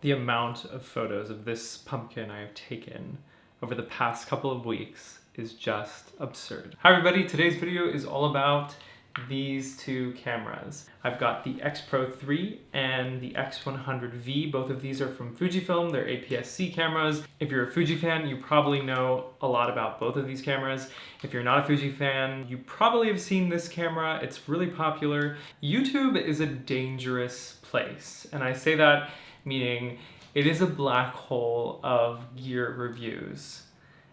The amount of photos of this pumpkin I have taken over the past couple of weeks is just absurd. Hi everybody, today's video is all about these two cameras. I've got the X-Pro3 and the X100V. Both of these are from Fujifilm. They're APS-C cameras. If you're a Fuji fan, you probably know a lot about both of these cameras. If you're not a Fuji fan, you probably have seen this camera. It's really popular. YouTube is a dangerous place, and I say that meaning it is a black hole of gear reviews.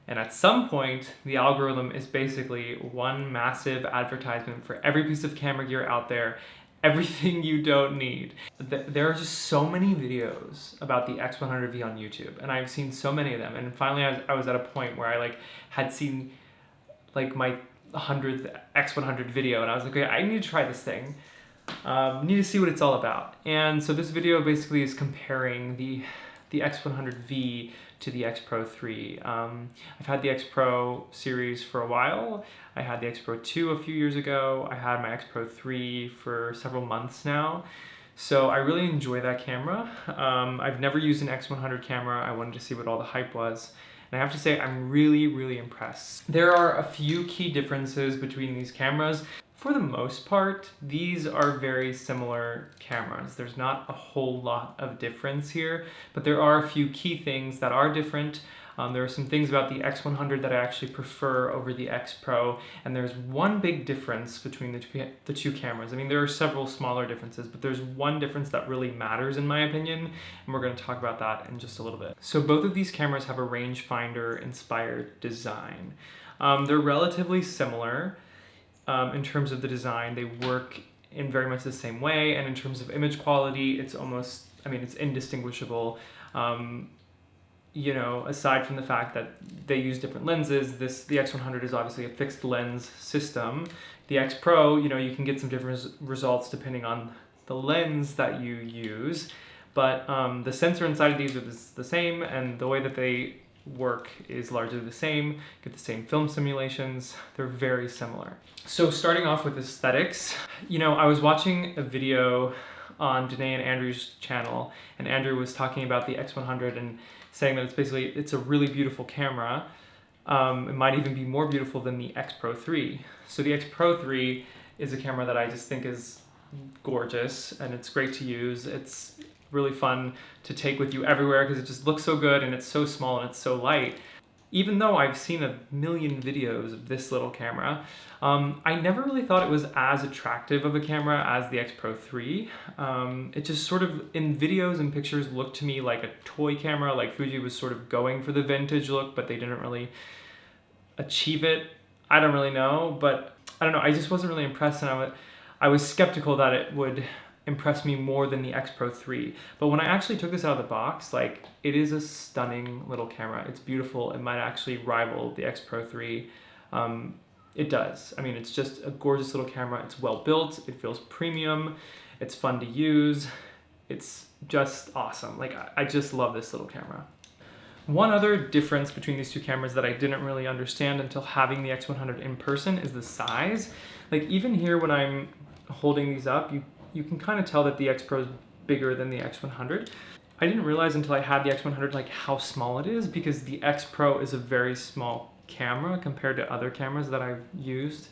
And at some point, the algorithm is basically one massive advertisement for every piece of camera gear out there, everything you don't need. There are just so many videos about the X100V on YouTube, and I've seen so many of them. And finally, I was at a point where I had seen my 100th X100 video, and I was like, okay, I need to try this thing. Need to see what it's all about. And so this video basically is comparing the X100V to the X-Pro3. I've had the X-Pro series for a while. I had the X-Pro2 a few years ago. I had my X-Pro3 for several months now. So I really enjoy that camera. I've never used an X100 camera. I wanted to see what all the hype was. And I have to say, I'm really, really impressed. There are a few key differences between these cameras. For the most part, these are very similar cameras. There's not a whole lot of difference here, but there are a few key things that are different. There are some things about the X100 that I actually prefer over the X-Pro, and there's one big difference between the two cameras. I mean, there are several smaller differences, but there's one difference that really matters in my opinion, and we're going to talk about that in just a little bit. So both of these cameras have a rangefinder inspired design. They're relatively similar. In terms of the design, they work in very much the same way, and in terms of image quality, it's almost, it's indistinguishable. Aside from the fact that they use different lenses, the X100 is obviously a fixed lens system. The X-Pro, you can get some different results depending on the lens that you use, but the sensor inside of these is the same, and the way that they work is largely the same. Get the same film simulations. They're very similar. So starting off with aesthetics, I was watching a video on Danae and Andrew's channel, and Andrew was talking about the X100 and saying that it's a really beautiful camera. It might even be more beautiful than the X-Pro3. So the X-Pro3 is a camera that I just think is gorgeous, and it's great to use. It's really fun to take with you everywhere because it just looks so good, and it's so small and it's so light. Even though I've seen a million videos of this little camera, I never really thought it was as attractive of a camera as the X-Pro3. It just sort of, in videos and pictures, looked to me like a toy camera, like Fuji was sort of going for the vintage look, but they didn't really achieve it. I don't really know, but I don't know, I just wasn't really impressed, and I was skeptical that it would impressed me more than the X-Pro3. But when I actually took this out of the box, it is a stunning little camera. It's beautiful. It might actually rival the X-Pro3. It does. It's just a gorgeous little camera. It's well built. It feels premium. It's fun to use. It's just awesome. I just love this little camera. One other difference between these two cameras that I didn't really understand until having the X100 in person is the size. Even here when I'm holding these up, you can kind of tell that the X-Pro is bigger than the X100. I didn't realize until I had the X100 how small it is, because the X-Pro is a very small camera compared to other cameras that I've used.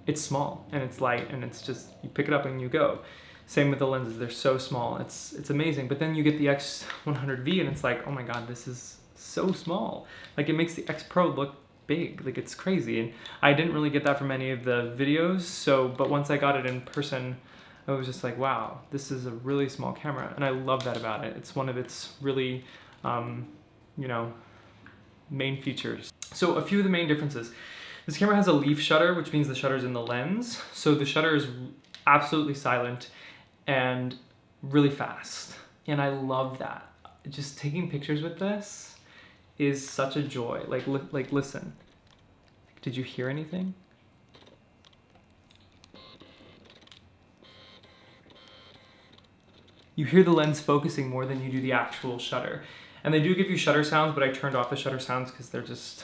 It's small and it's light, and it's just, you pick it up and you go. Same with the lenses, they're so small, it's amazing. But then you get the X100V and it's oh my god, this is so small. It makes the X-Pro look big, it's crazy. And I didn't really get that from any of the videos, but once I got it in person, I was just wow, this is a really small camera, and I love that about it. It's one of its really main features. So a few of the main differences. This camera has a leaf shutter, which means the shutter's in the lens, so the shutter is absolutely silent and really fast, and I love that. Just taking pictures with this is such a joy. Listen. Did you hear anything? You hear the lens focusing more than you do the actual shutter. And they do give you shutter sounds, but I turned off the shutter sounds because they're just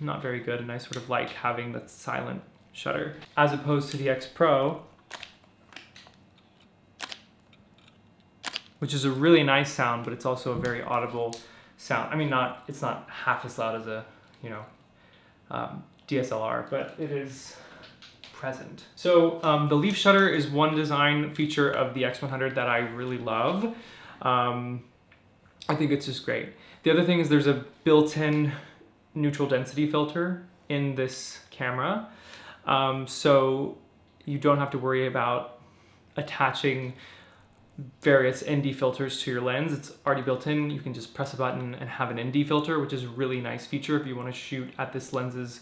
not very good, and I sort of like having the silent shutter. As opposed to the X-Pro, which is a really nice sound, but it's also a very audible sound. I mean, it's not half as loud as a, you know, DSLR, but it is present. So the leaf shutter is one design feature of the X100 that I really love. I think it's just great. The other thing is there's a built-in neutral density filter in this camera. So you don't have to worry about attaching various ND filters to your lens. It's already built in. You can just press a button and have an ND filter, which is a really nice feature if you want to shoot at this lens's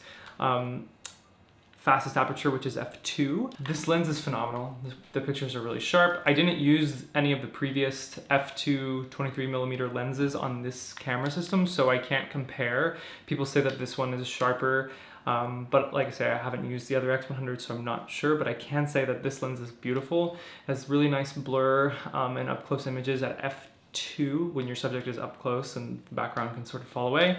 fastest aperture, which is f2. This lens is phenomenal. The pictures are really sharp. I didn't use any of the previous f2 23mm lenses on this camera system, so I can't compare. People say that this one is sharper, but like I say, I haven't used the other X100, so I'm not sure, but I can say that this lens is beautiful. It has really nice blur and up-close images at f2 when your subject is up close and the background can sort of fall away.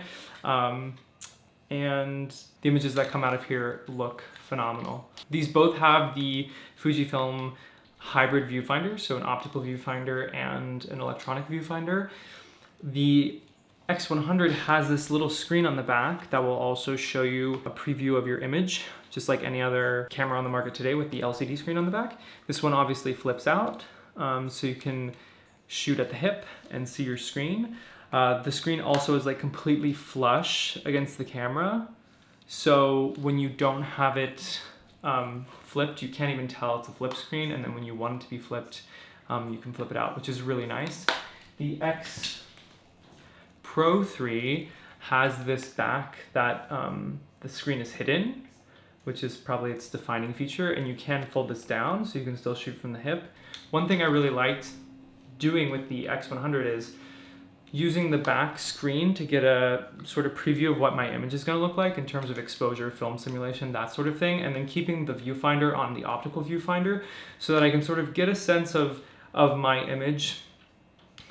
And the images that come out of here look phenomenal. These both have the Fujifilm hybrid viewfinder, so an optical viewfinder and an electronic viewfinder. The X100 has this little screen on the back that will also show you a preview of your image, just like any other camera on the market today with the LCD screen on the back. This one obviously flips out, so you can shoot at the hip and see your screen. The screen also is like completely flush against the camera. So when you don't have it flipped, you can't even tell it's a flip screen. And then when you want it to be flipped, you can flip it out, which is really nice. The X-Pro3 has this back that the screen is hidden, which is probably its defining feature. And you can fold this down so you can still shoot from the hip. One thing I really liked doing with the X100 is using the back screen to get a sort of preview of what my image is going to look like in terms of exposure, film simulation, that sort of thing, and then keeping the viewfinder on the optical viewfinder so that I can sort of get a sense of my image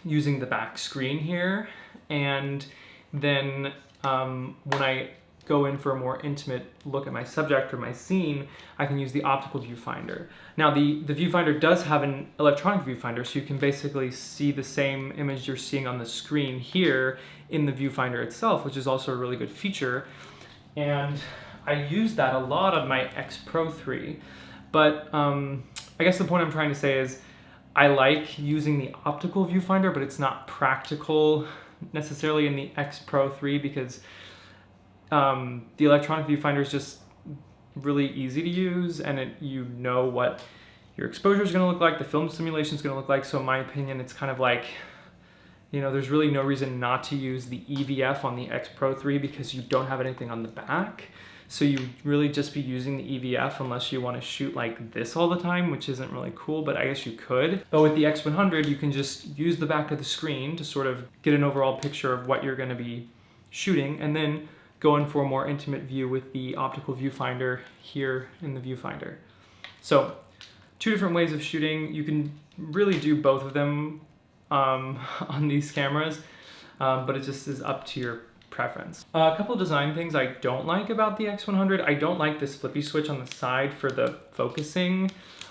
using the back screen here. And then when I go in for a more intimate look at my subject or my scene, I can use the optical viewfinder. Now the viewfinder does have an electronic viewfinder, so you can basically see the same image you're seeing on the screen here in the viewfinder itself, which is also a really good feature. And I use that a lot on my X-Pro3, but I guess the point I'm trying to say is I like using the optical viewfinder, but it's not practical necessarily in the X-Pro3 because the electronic viewfinder is just really easy to use, and you know what your exposure is going to look like, the film simulation is going to look like. So in my opinion, it's kind of like, you know, there's really no reason not to use the EVF on the X-Pro3 because you don't have anything on the back. So you really just be using the EVF unless you want to shoot like this all the time, which isn't really cool, but I guess you could. But with the X100, you can just use the back of the screen to sort of get an overall picture of what you're going to be shooting, and then go in for a more intimate view with the optical viewfinder here in the viewfinder. So two different ways of shooting. You can really do both of them on these cameras, but it just is up to your preference. A couple of design things I don't like about the X100. I don't like this flippy switch on the side for the focusing.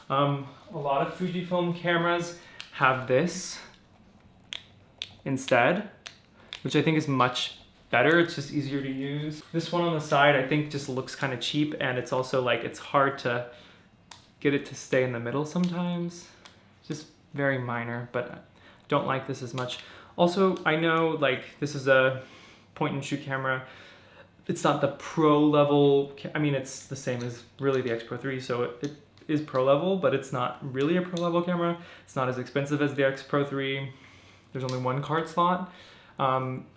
A lot of Fujifilm cameras have this instead, which I think is much better. It's just easier to use. This one on the side I think just looks kind of cheap, and it's also like it's hard to get it to stay in the middle sometimes. Just very minor, but I don't like this as much. Also, I know like this is a point and shoot camera. It's not the pro level, I mean it's the same as really the X-Pro3, so it is pro level, but it's not really a pro level camera. It's not as expensive as the X-Pro3. There's only one card slot. You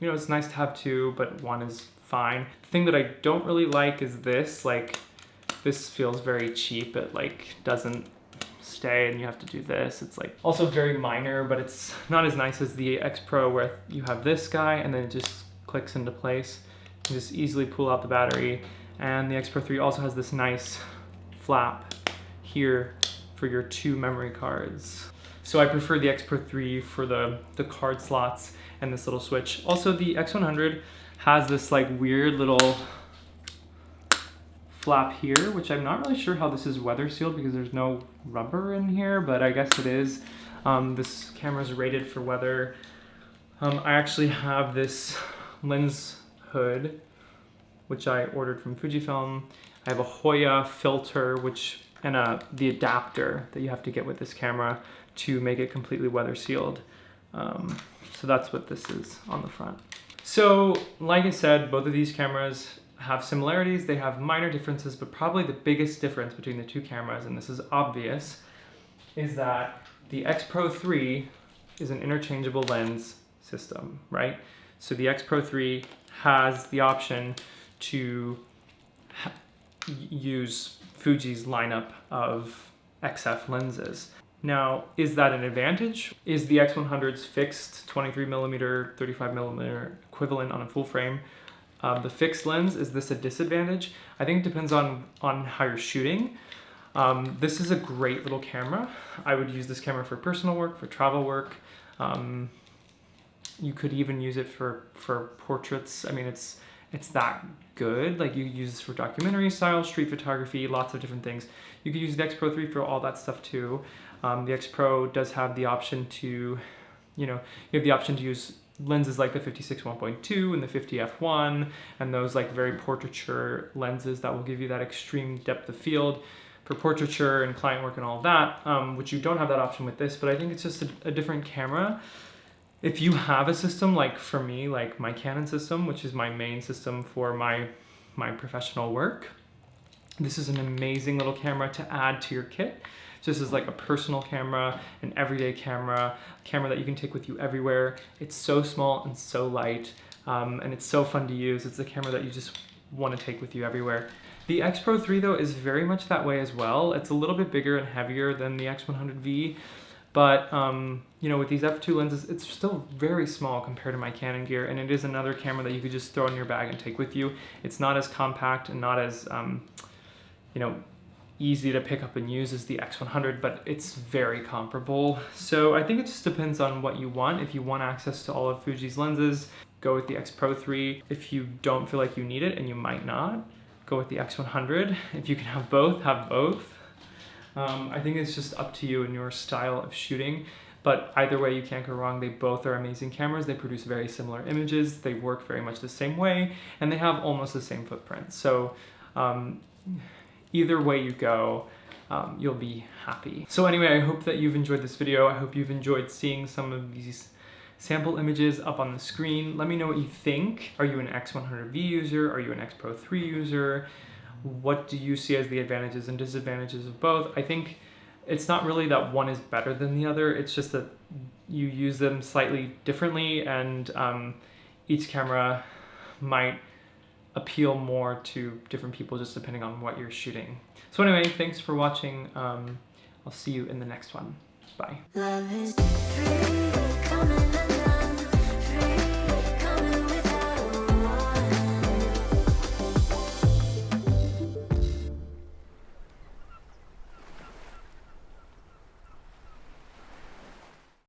know, it's nice to have two, but one is fine. The thing that I don't really like is this. Like, this feels very cheap. It like doesn't stay and you have to do this. It's like also very minor, but it's not as nice as the X-Pro where you have this guy and then it just clicks into place. You can just easily pull out the battery. And the X-Pro3 also has this nice flap here for your 2 memory cards. So I prefer the X-Pro3 for the card slots and this little switch. Also, the X100 has this like weird little flap here, which I'm not really sure how this is weather sealed because there's no rubber in here, but I guess it is. This camera is rated for weather. I actually have this lens hood, which I ordered from Fujifilm. I have a Hoya filter, and the adapter that you have to get with this camera to make it completely weather sealed. So that's what this is on the front. So like I said, both of these cameras have similarities. They have minor differences, but probably the biggest difference between the two cameras, and this is obvious, is that the X-Pro3 is an interchangeable lens system, right? So the X-Pro3 has the option to use Fuji's lineup of XF lenses. Now, is that an advantage? Is the X100's fixed 23mm, 35mm equivalent on a full frame the fixed lens? Is this a disadvantage? I think it depends on how you're shooting. This is a great little camera. I would use this camera for personal work, for travel work. You could even use it for portraits. I mean, it's that good. Like, you use this for documentary style, street photography, lots of different things. You could use the X-Pro3 for all that stuff too. The X-Pro does have the option to, you have the option to use lenses like the 56-1.2 and the 50f1 and those like very portraiture lenses that will give you that extreme depth of field for portraiture and client work and all of that, which you don't have that option with this, but I think it's just a different camera. If you have a system like, for me, like my Canon system, which is my main system for my professional work, this is an amazing little camera to add to your kit. Just as like a personal camera, an everyday camera, a camera that you can take with you everywhere. It's so small and so light, and it's so fun to use. It's a camera that you just want to take with you everywhere. The X-Pro3 though is very much that way as well. It's a little bit bigger and heavier than the X100V, but with these f2 lenses, it's still very small compared to my Canon gear, and it is another camera that you could just throw in your bag and take with you. It's not as compact and not as easy to pick up and use as the X100, but it's very comparable. So I think it just depends on what you want. If you want access to all of Fuji's lenses, go with the X-Pro3. If you don't feel like you need it, and you might not, go with the X100. If you can have both, have both. I think it's just up to you and your style of shooting, but either way, you can't go wrong. They both are amazing cameras. They produce very similar images. They work very much the same way, and they have almost the same footprint. So either way you go, you'll be happy. So anyway, I hope that you've enjoyed this video. I hope you've enjoyed seeing some of these sample images up on the screen. Let me know what you think. Are you an X100V user? Are you an X-Pro3 user? What do you see as the advantages and disadvantages of both? I think it's not really that one is better than the other. It's just that you use them slightly differently, and each camera might appeal more to different people just depending on what you're shooting. So anyway, thanks for watching. I'll see you in the next one. Bye.